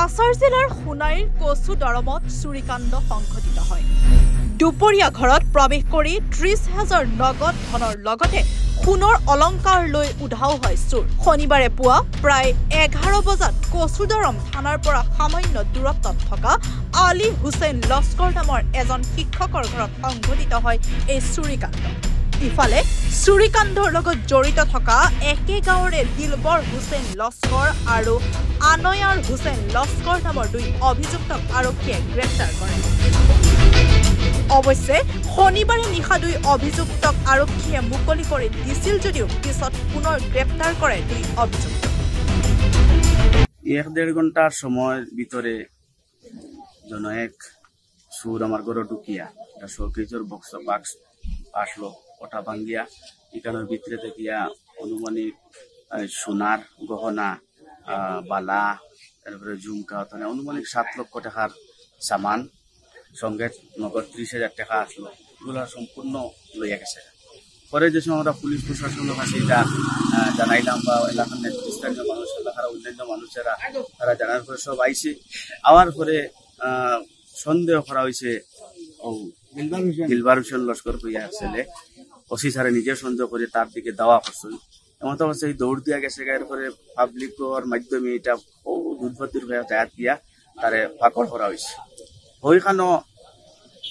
কাছাৰ জিলাৰ সোণাৰীৰ কচু দৰমত চুৰিকাণ্ড সংঘটিত হয়। দুপৰীয়া ঘৰত প্ৰৱেশ কৰি ৩০,০০০ নগদ ধনৰ লগতে সোণৰ অলংকাৰ লৈ উধাও হয় চোৰ। শনিবাৰে পুৱা প্ৰায় ১১ বজাত কচুদৰম থানাৰ পৰা সামান্য দূৰত্বত থকা আলী হুছেইন লস্কৰ নামৰ এজন শিক্ষকৰ ঘৰত সংঘটিত হয় এই চুৰিকাণ্ড। ইফালে চুৰিকাণ্ডৰ লগত জড়িত থকা একে গাঁৱৰে দিলবৰ হুছেইন লস্কৰ আৰু আনয়াৰ হুছেইন লস্কৰ নামৰ ২ অভিযুক্তক আৰক্ষীয়ে গ্ৰেপ্তাৰ কৰে। অৱশ্যে শনিবাৰে নিশা ২ অভিযুক্তক আৰক্ষীয়ে মুকলি কৰি দিছিল যদিও পিছত পুনৰ গ্ৰেপ্তাৰ কৰে ২ অভিযুক্তক। ১-১.৫ ঘণ্টার সময়ের ভিতরে জনয়েক সুর আমার ঘরে ঢুকিয়া একটা শোকেজের বাক্স আসলো, ওটা ভাঙ্গিয়া এখানের ভিতরে দেখিয়া অনুমানিক সোনার গহনা, বালা, তারপরে ঝুমকা, অনুমানিক ৭ লক্ষ টাকার সামান, সঙ্গে নগদ ৩০,০০০ টাকা আসলো, এগুলো সম্পূর্ণ লইয়া গেছে। পরে যে সময় আমরা পুলিশ প্রশাসনের কাছে এটা জানাইলাম বা এলাকার নেতৃস্থানীয় মানুষ, এলাকার অন্যান্য মানুষেরা তারা জানার পরে সব আইসে। আওয়ার পরে সন্দেহ করা হয়েছে দিলবার হোসেন লস্কর হইয়া ছেলে ওসি স্যারে নিজে সন্দেহ করে তার দিকে দাওয়া করছেন। এমন অবস্থায় দৌড় দিয়া গেছে। এরপরে পাবলিকর মাধ্যমে এটা দুর্বতির হয়ে দায়াত দিয়া তারে পাকড় করা হয়েছে। ওইখানেও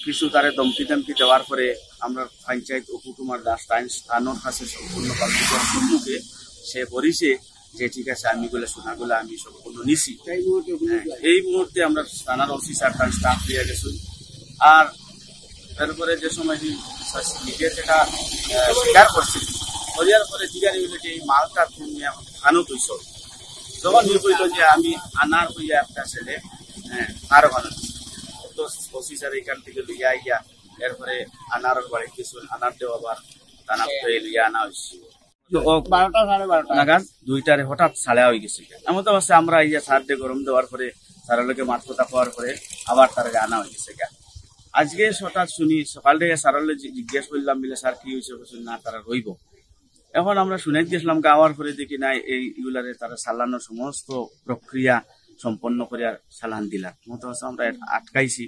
কিছু তারে দমকি দেওয়ার পরে আমরা পঞ্চায়েত অপু কুমার দাস স্থানের কাছে সম্পূর্ণ পাবলিকের সম্মুখে সে বলিছে যে ঠিক আছে আমি গুলো সোনাগুলো আমি সম্পূর্ণ নিছি। এই মুহূর্তে আমরা থানার ওসি স্যার তার স্টাফ দিয়ে গেছি। আর তারপরে যে সময় নিজের যেটা স্বীকার করছে করিয়ার পরে জিগারি হইল যে এই মালটা তুমি খানো তুইছ, যখন কইল যে আমি আনার হইয়া একটা ছেলে আরো ভালো তো ওসি স্যার এখান থেকে লইয়া আইয়া এরপরে আনার বাড়ি কিছু আনার দেওয়া আবার টানা লইয়া আনা হয়েছে। 12টা সাড়ে 12টা নাগাদ 2টারে হঠাৎ ছাড়া হয়ে গেছে। এমন তো অবশ্যই আমরা ইয়া সার দিয়ে গরম দেওয়ার পরে সারের লোকে মাঠ কথা পাওয়ার পরে আবার তার আনা হয়ে গেছে। আজকে হঠাৎ শুনি সকাল থেকে সারলে জিজ্ঞেস করলাম মিলে স্যার কি হয়েছে, না তারা রইব। এখন আমরা শুনে গেছিলাম গাওয়ার পরে দেখি নাই এইগুলারে তারা চালানোর সমস্ত প্রক্রিয়া সম্পন্ন করিয়া চালান দিলাম। মতো আমরা আটকাইছি।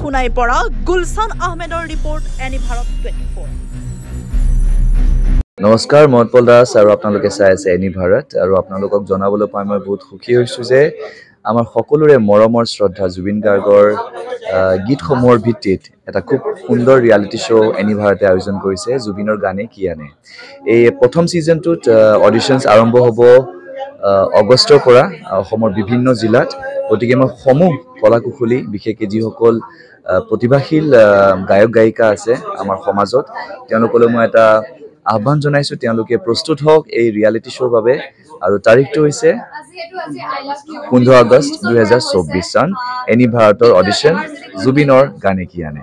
সোনাইৰ পৰা গুলশান আহমেদৰ ৰিপৰ্ট, এনি ভাৰত 24। নমস্কাৰ, মই উৎপল দাস আৰু আপোনালোকে চাই আছে এনি ভাৰত। আৰু আপোনালোকক জনাবলৈ পাই মই বহুত সুখী হৈছোঁ যে আমাৰ সকলোৰে মৰমৰ শ্ৰদ্ধা জুবিন গাৰ্গৰ গীতসমূহৰ ভিত্তিত এটা খুব সুন্দৰ ৰিয়েলিটি শ্ব' এনি ভাৰতে আয়োজন কৰিছে, জুবিনৰ গানে কি আনে। এই প্ৰথম ছিজনটোত অডিশ্যনছ আৰম্ভ হ'ব অগষ্টৰ পৰা অসমৰ বিভিন্ন জিলাত। গতিকে মই সমূহ কলাকুশলী, বিশেষকৈ যিসকল প্ৰতিভাশীল গায়ক গায়িকা আছে আমাৰ সমাজত, তেওঁলোকলৈ মই এটা আহ্বান জনাইছোঁ, তেওঁলোকে প্ৰস্তুত হওক এই ৰিয়েলিটি শ্ব'ৰ বাবে। আৰু তাৰিখটো হৈছে 15 আগষ্ট 2024 চন, এনি ভাৰতৰ অডিশ্যন জুবিনৰ গানে কি আনে।